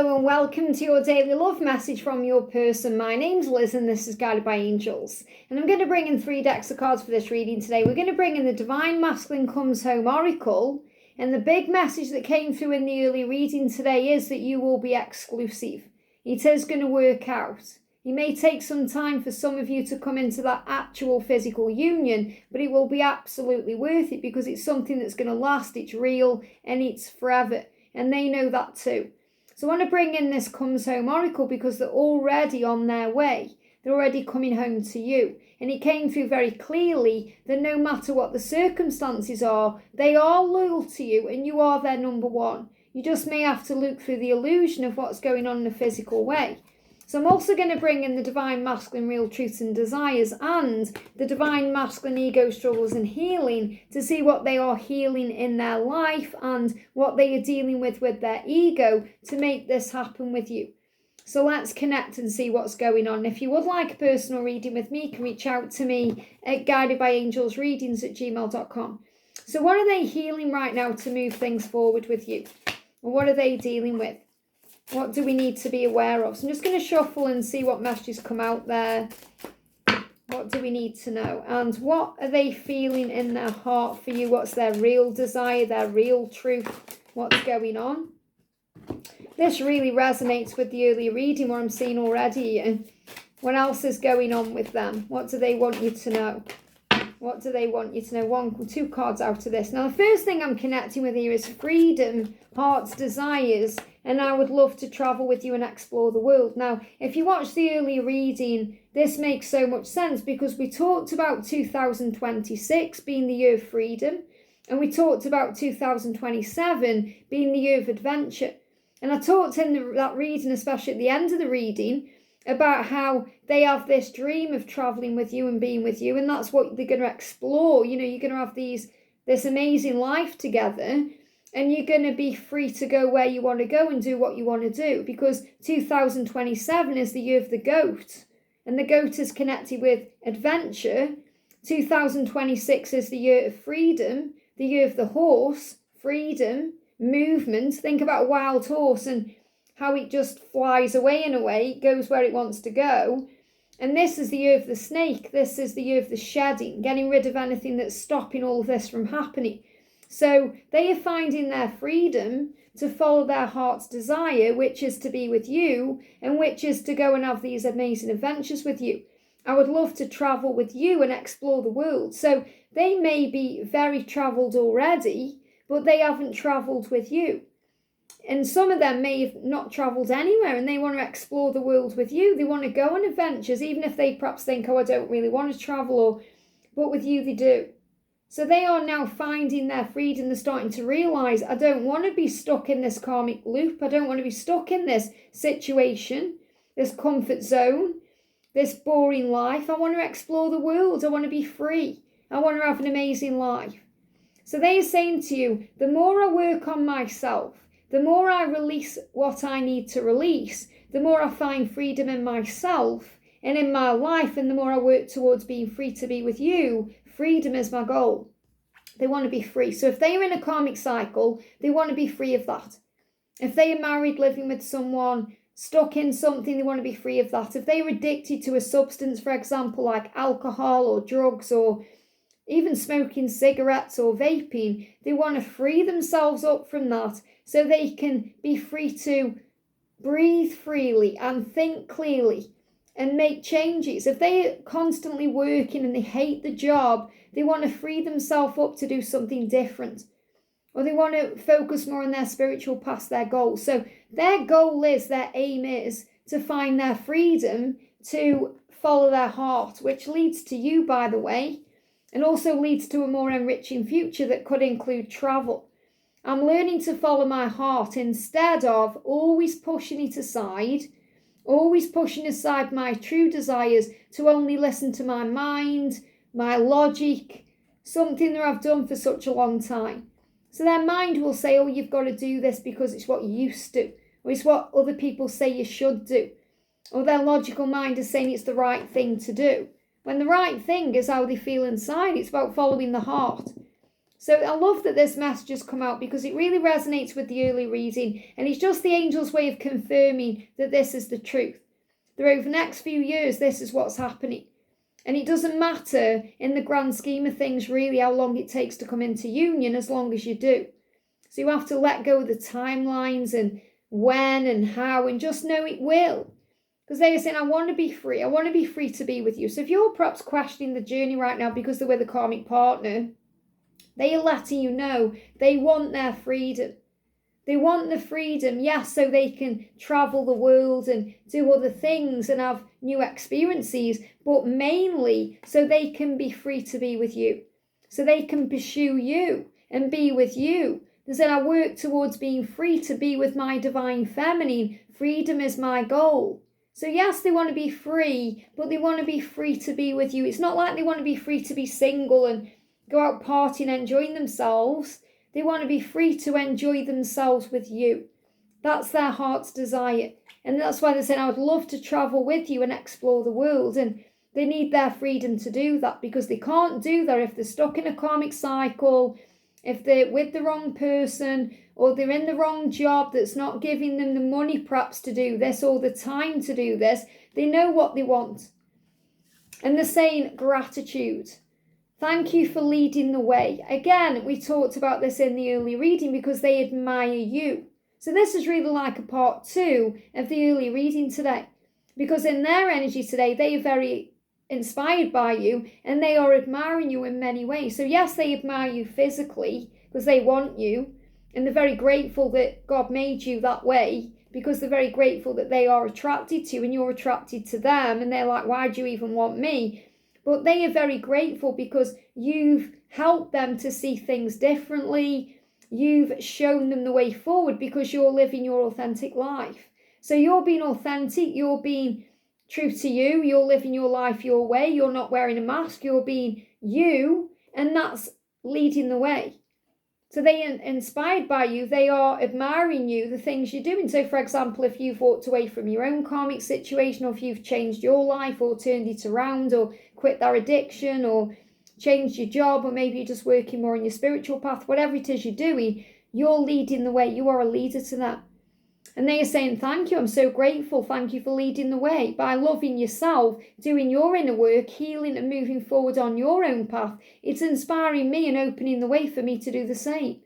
Hello and welcome to your daily love message from your person. My name's Liz and this is Guided by Angels. And I'm going to bring in 3 decks of cards for this reading today. We're going to bring in the Divine Masculine Comes Home Oracle. And the big message that came through in the early reading today is that you will be exclusive. It is going to work out. It may take some time for some of you to come into that actual physical union, but it will be absolutely worth it because it's something that's going to last, it's real, and it's forever. And they know that too. So I want to bring in this Comes Home Oracle because they're already on their way. They're already coming home to you. And it came through very clearly that no matter what the circumstances are, they are loyal to you and you are their number one. You just may have to look through the illusion of what's going on in a physical way. So I'm also going to bring in the Divine Masculine Real Truths and Desires and the Divine Masculine Ego Struggles and Healing to see what they are healing in their life and what they are dealing with their ego to make this happen with you. So let's connect and see what's going on. If you would like a personal reading with me, you can reach out to me at guidedbyangelsreadings@gmail.com. So what are they healing right now to move things forward with you? Or what are they dealing with? What do we need to be aware of? So I'm just going to shuffle and see what messages come out there. What do we need to know? And what are they feeling in their heart for you? What's their real desire, their real truth? What's going on? This really resonates with the earlier reading, what I'm seeing already. And what else is going on with them? What do they want you to know? What do they want you to know? 2 cards out of this. Now, the first thing I'm connecting with here is freedom, heart's desires, and I would love to travel with you and explore the world. Now, if you watch the earlier reading, this makes so much sense because we talked about 2026 being the year of freedom, and we talked about 2027 being the year of adventure. And I talked in that reading, especially at the end of the reading, about how they have this dream of traveling with you and being with you, and that's what they're going to explore. You know, you're going to have this amazing life together, and you're going to be free to go where you want to go and do what you want to do, because 2027 is the year of the goat, and the goat is connected with adventure. 2026 is the year of freedom, the year of the horse, freedom, movement. Think about a wild horse and how it just flies away in a way, it goes where it wants to go. And this is the year of the snake. This is the year of the shedding, getting rid of anything that's stopping all of this from happening. So they are finding their freedom to follow their heart's desire, which is to be with you and which is to go and have these amazing adventures with you. I would love to travel with you and explore the world. So they may be very travelled already, but they haven't travelled with you. And some of them may have not travelled anywhere and they want to explore the world with you. They want to go on adventures, even if they perhaps think, oh, I don't really want to travel, but with you they do. So they are now finding their freedom. They're starting to realise, I don't want to be stuck in this karmic loop. I don't want to be stuck in this situation, this comfort zone, this boring life. I want to explore the world. I want to be free. I want to have an amazing life. So they are saying to you, the more I work on myself, the more I release what I need to release, the more I find freedom in myself and in my life, and the more I work towards being free to be with you. Freedom is my goal. They want to be free. So if they are in a karmic cycle, they want to be free of that. If they are married, living with someone, stuck in something, they want to be free of that. If they are addicted to a substance, for example, like alcohol or drugs or even smoking cigarettes or vaping, they want to free themselves up from that so they can be free to breathe freely and think clearly and make changes. If they're constantly working and they hate the job, they want to free themselves up to do something different. Or they want to focus more on their spiritual past, their goals. So their goal is, their aim is to find their freedom to follow their heart, which leads to you, by the way, and also leads to a more enriching future that could include travel. I'm learning to follow my heart instead of always pushing it aside, always pushing aside my true desires to only listen to my mind, my logic, something that I've done for such a long time. So their mind will say, oh, you've got to do this because it's what you used to, or it's what other people say you should do. Or their logical mind is saying it's the right thing to do. When the right thing is how they feel inside. It's about following the heart. So I love that this message has come out because it really resonates with the early reading, and it's just the angels' way of confirming that this is the truth. That over the next few years, this is what's happening. And it doesn't matter in the grand scheme of things really how long it takes to come into union, as long as you do. So you have to let go of the timelines and when and how, and just know it will. Because they are saying, I want to be free. I want to be free to be with you. So if you're perhaps questioning the journey right now because they're with a karmic partner, they are letting you know they want their freedom. They want the freedom, yes, so they can travel the world and do other things and have new experiences, but mainly so they can be free to be with you. So they can pursue you and be with you. They said, I work towards being free to be with my divine feminine. Freedom is my goal. So yes, they want to be free, but they want to be free to be with you. It's not like they want to be free to be single and go out partying and enjoying themselves. They want to be free to enjoy themselves with you. That's their heart's desire. And that's why they said, I would love to travel with you and explore the world. And they need their freedom to do that, because they can't do that if they're stuck in a karmic cycle, if they're with the wrong person, or they're in the wrong job that's not giving them the money perhaps to do this or the time to do this. They know what they want. And they're saying gratitude. Thank you for leading the way. Again, we talked about this in the early reading because they admire you. So this is really like a part 2 of the early reading today. Because in their energy today, they are very inspired by you and they are admiring you in many ways. So yes, they admire you physically because they want you. And they're very grateful that God made you that way, because they're very grateful that they are attracted to you and you're attracted to them. And they're like, why do you even want me? But they are very grateful because you've helped them to see things differently. You've shown them the way forward because you're living your authentic life. So you're being authentic, you're being true to you, you're living your life your way, you're not wearing a mask, you're being you, and that's leading the way. So they are inspired by you, they are admiring you, the things you're doing. So for example, if you've walked away from your own karmic situation, or if you've changed your life or turned it around or quit that addiction or changed your job, or maybe you're just working more on your spiritual path, whatever it is you're doing, you're leading the way. You are a leader to that. And they are saying, thank you, I'm so grateful, thank you for leading the way. By loving yourself, doing your inner work, healing and moving forward on your own path, it's inspiring me and opening the way for me to do the same.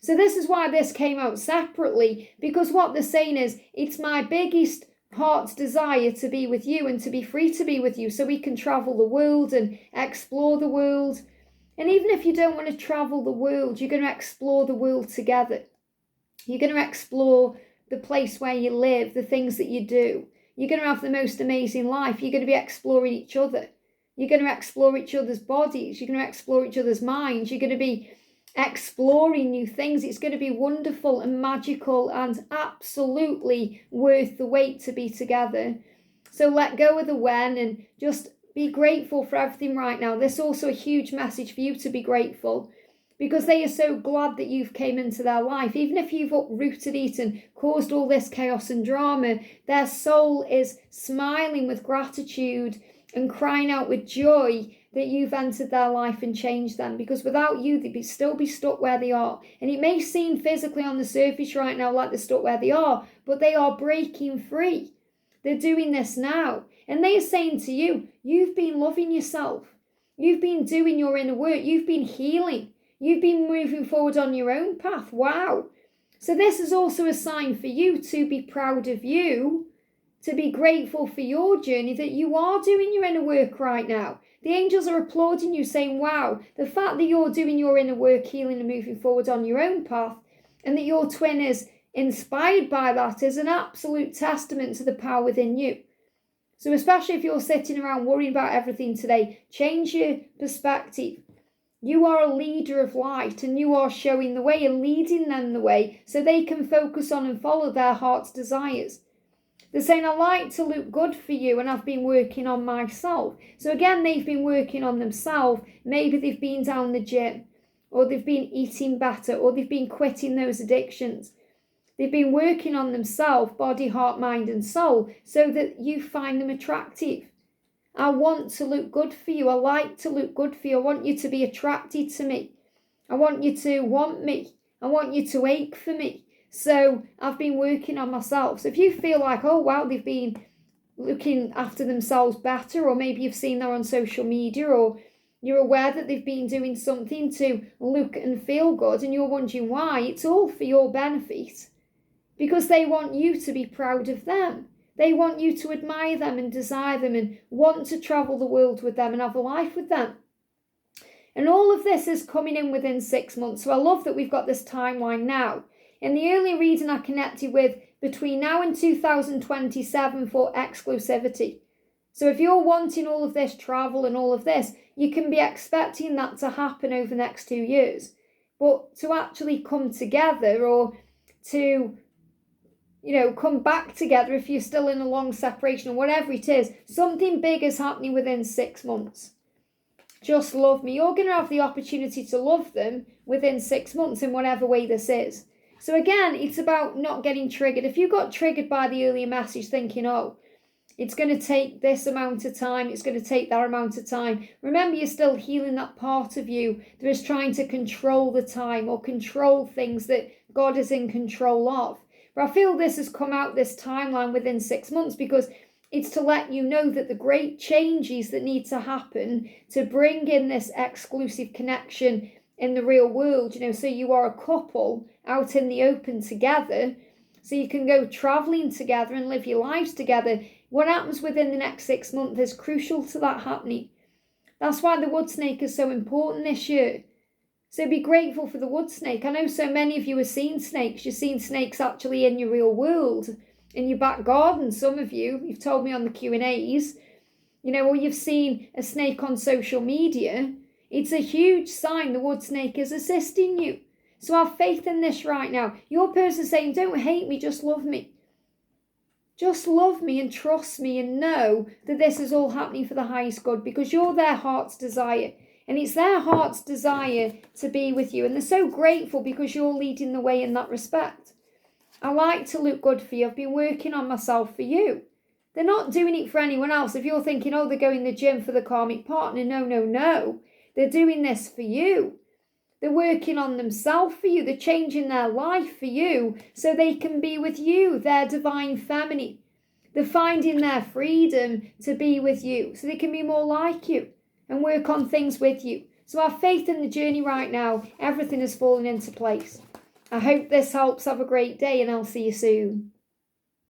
So this is why this came out separately, because what they're saying is, it's my biggest heart's desire to be with you and to be free to be with you, so we can travel the world and explore the world. And even if you don't want to travel the world, you're going to explore the world together. You're going to explore the place where you live, the things that you do. You're going to have the most amazing life. You're going to be exploring each other. You're going to explore each other's bodies. You're going to explore each other's minds. You're going to be exploring new things. It's going to be wonderful and magical and absolutely worth the wait to be together. So let go of the when and just be grateful for everything right now. This is also a huge message for you to be grateful, because they are so glad that you've came into their life. Even if you've uprooted it and caused all this chaos and drama, their soul is smiling with gratitude and crying out with joy that you've entered their life and changed them. Because without you, they'd still be stuck where they are. And it may seem physically on the surface right now like they're stuck where they are, but they are breaking free. They're doing this now. And they are saying to you, you've been loving yourself. You've been doing your inner work. You've been healing. You've been moving forward on your own path. Wow. So this is also a sign for you to be proud of you, to be grateful for your journey, that you are doing your inner work right now. The angels are applauding you, saying, wow, the fact that you're doing your inner work, healing and moving forward on your own path, and that your twin is inspired by that, is an absolute testament to the power within you. So especially if you're sitting around worrying about everything today, change your perspective. You are a leader of light, and you are showing the way and leading them the way so they can focus on and follow their heart's desires. They're saying, I like to look good for you, and I've been working on myself. So again, they've been working on themselves. Maybe they've been down the gym, or they've been eating better, or they've been quitting those addictions. They've been working on themselves, body, heart, mind and soul, so that you find them attractive. I want to look good for you. I like to look good for you. I want you to be attracted to me. I want you to want me. I want you to ache for me. So I've been working on myself. So if you feel like, oh, wow, they've been looking after themselves better, or maybe you've seen that on social media, or you're aware that they've been doing something to look and feel good, and you're wondering why, it's all for your benefit. Because they want you to be proud of them. They want you to admire them and desire them and want to travel the world with them and have a life with them. And all of this is coming in within 6 months. So I love that we've got this timeline now. In the early reading, I connected with between now and 2027 for exclusivity. So if you're wanting all of this travel and all of this, you can be expecting that to happen over the next 2 years. But to actually come together, or to, come back together if you're still in a long separation or whatever it is, something big is happening within 6 months. Just love me. You're going to have the opportunity to love them within 6 months in whatever way this is. So again, it's about not getting triggered. If you got triggered by the earlier message thinking, oh, it's going to take this amount of time, it's going to take that amount of time, remember, you're still healing that part of you that is trying to control the time or control things that God is in control of. But I feel this has come out, this timeline, within 6 months, because it's to let you know that the great changes that need to happen to bring in this exclusive connection in the real world, so you are a couple out in the open together, so you can go traveling together and live your lives together. What happens within the next 6 months is crucial to that happening. That's why the wood snake is so important this year. So be grateful for the wood snake. I know so many of you are seeing snakes. You're seeing snakes actually in your real world, in your back garden. Some of you've told me on the Q&As, or you've seen a snake on social media. It's a huge sign the wood snake is assisting you. So have faith in this right now. Your person saying, don't hate me, just love me. Just love me and trust me and know that this is all happening for the highest good, because you're their heart's desire. And it's their heart's desire to be with you. And they're so grateful because you're leading the way in that respect. I like to look good for you. I've been working on myself for you. They're not doing it for anyone else. If you're thinking, oh, they're going to the gym for the karmic partner. No. They're doing this for you. They're working on themselves for you. They're changing their life for you so they can be with you, their divine feminine. They're finding their freedom to be with you so they can be more like you and work on things with you. So have faith in the journey right now. Everything is falling into place. I hope this helps. Have a great day, and I'll see you soon.